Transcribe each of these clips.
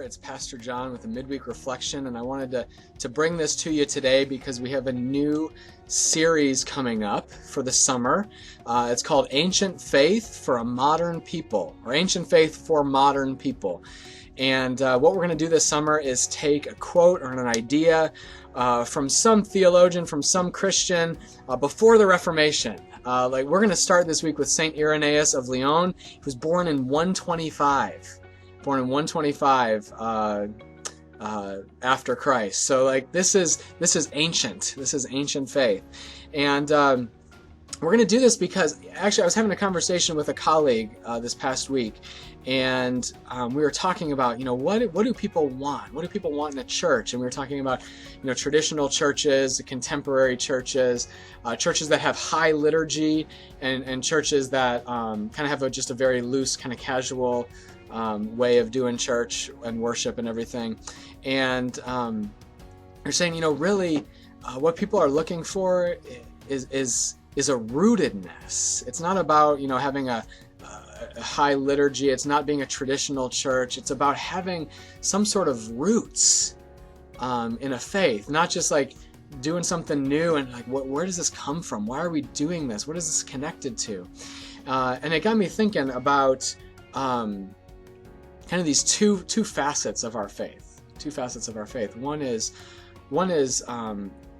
It's Pastor John with a midweek reflection, and I wanted to bring this to you today because we have a new series coming up for the summer. It's called Ancient Faith for a Modern People, or Ancient Faith for Modern People. And what we're going to do this summer is take a quote or an idea from some theologian, from some Christian before the Reformation. We're going to start this week with Saint Irenaeus of Lyon. He was born in 125. After Christ. So this is ancient. This is ancient faith. And we're going to do this because actually I was having a conversation with a colleague this past week, and we were talking about, what do people want? What do people want in a church? And we were talking about, traditional churches, contemporary churches, churches that have high liturgy, and churches that kind of have just a very loose, kind of casual way of doing church and worship and everything. And you're saying, really, what people are looking for is a rootedness. It's not about, having a high liturgy. It's not being a traditional church. It's about having some sort of roots in a faith, not just doing something new and where does this come from? Why are we doing this? What is this connected to? And it got me thinking about kind of these two facets of our faith. One is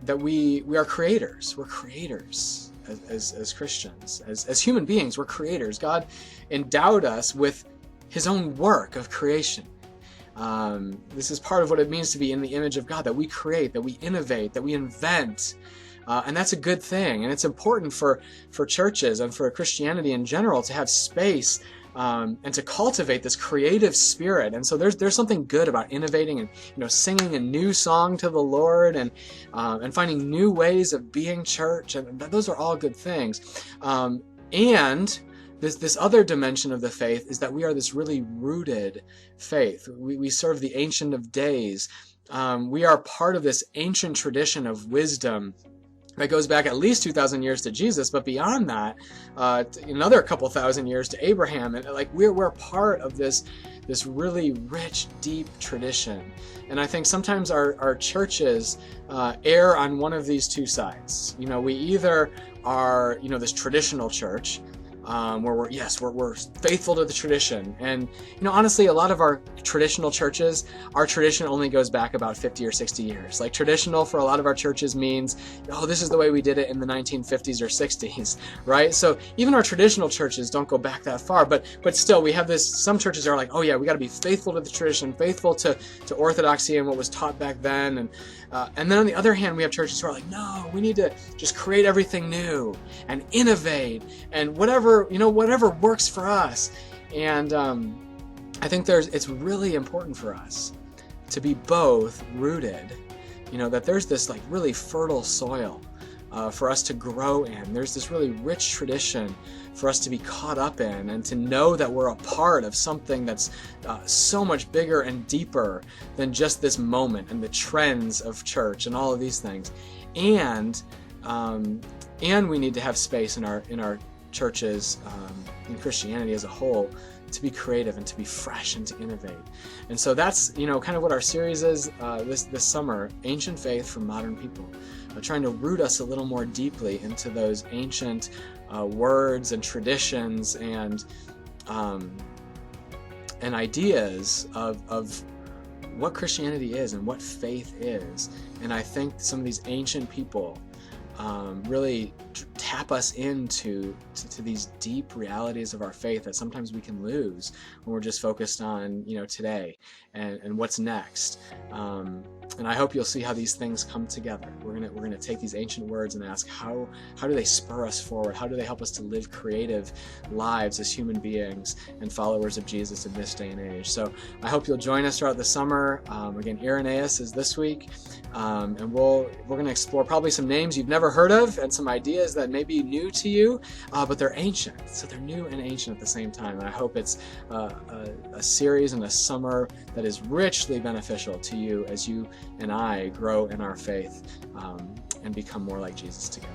that we are creators. We're creators as Christians, as human beings. We're creators. God endowed us with His own work of creation. This is part of what it means to be in the image of God, that we create, that we innovate, that we invent. And that's a good thing. And it's important for churches and for Christianity in general to have space and to cultivate this creative spirit. And so there's something good about innovating and singing a new song to the Lord and finding new ways of being church, and those are all good things. And this other dimension of the faith is that we are this really rooted faith. We serve the Ancient of Days. We are part of this ancient tradition of wisdom that goes back at least 2,000 years to Jesus, but beyond that, another couple thousand years to Abraham. And we're part of this really rich, deep tradition. And I think sometimes our churches err on one of these two sides. We either are, this traditional church, where we're faithful to the tradition. And, honestly, a lot of our traditional churches, our tradition only goes back about 50 or 60 years. Traditional for a lot of our churches means, this is the way we did it in the 1950s or 60s, right? So even our traditional churches don't go back that far, but still we have some churches are we got to be faithful to the tradition, faithful to orthodoxy and what was taught back then. And then on the other hand, we have churches who are no, we need to just create everything new and innovate and whatever works for us. And I think it's really important for us to be both rooted, that there's this really fertile soil for us to grow in. There's this really rich tradition for us to be caught up in, and to know that we're a part of something that's so much bigger and deeper than just this moment and the trends of church and all of these things. And we need to have space in our churches, in Christianity as a whole, to be creative and to be fresh and to innovate. And so that's kind of what our series is this summer, Ancient Faith for Modern People, trying to root us a little more deeply into those ancient words and traditions and ideas of what Christianity is and what faith is. And I think some of these ancient people really tap us into these deep realities of our faith that sometimes we can lose when we're just focused on today and what's next. And I hope you'll see how these things come together. We're gonna take these ancient words and ask how do they spur us forward? How do they help us to live creative lives as human beings and followers of Jesus in this day and age? So I hope you'll join us throughout the summer. Again, Irenaeus is this week, and we're gonna explore probably some names you've never heard of and some ideas that may be new to you, but they're ancient. So they're new and ancient at the same time. And I hope it's a series and a summer that is richly beneficial to you as you and I grow in our faith and become more like Jesus together.